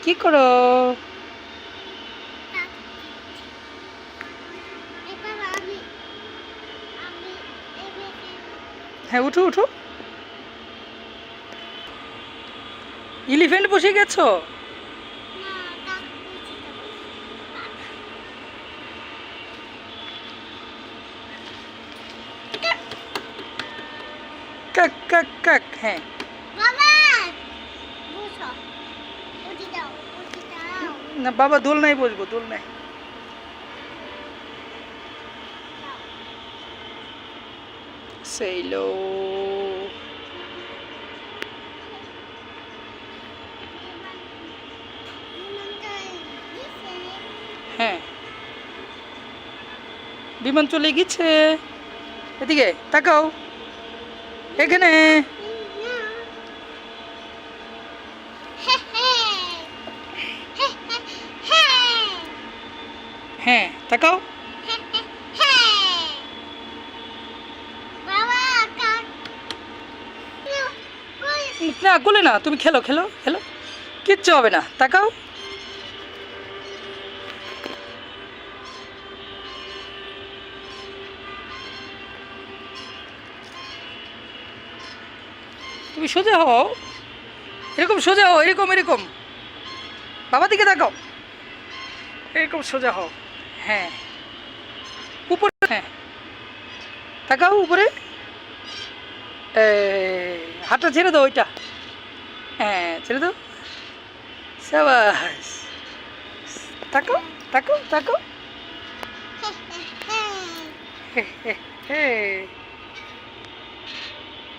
কি করো? হ্যাঁ, উঠো উঠো। এলিফ্যান্ট বসে গেছো? কাক কাক কাক। হ্যাঁ, না বাবা দোলনায় বসবো, দোলনায়। সেইলো। হ্যাঁ, বিমান চলে গেছে। এদিকে তাকাও, এখানে। হ্যাঁ, তাকাও। না, কোলে না, তুমি খেলো খেলো খেলো, কিচ্ছু হবে না, তাকাও। তুমি সোজা হও, এরকম সোজা হও, এরকম এরকম, বাবা দিকে তাকাও, এরকম সোজা হও। হ্যাঁ, উপরে। হ্যাঁ, তাকাও উপরে। হাতটা ছেড়ে দাও, ওইটা। হ্যাঁ, ছেড়ে দাও। সাবাস। তাকাও তাকাও তাকাও। হে হে হে।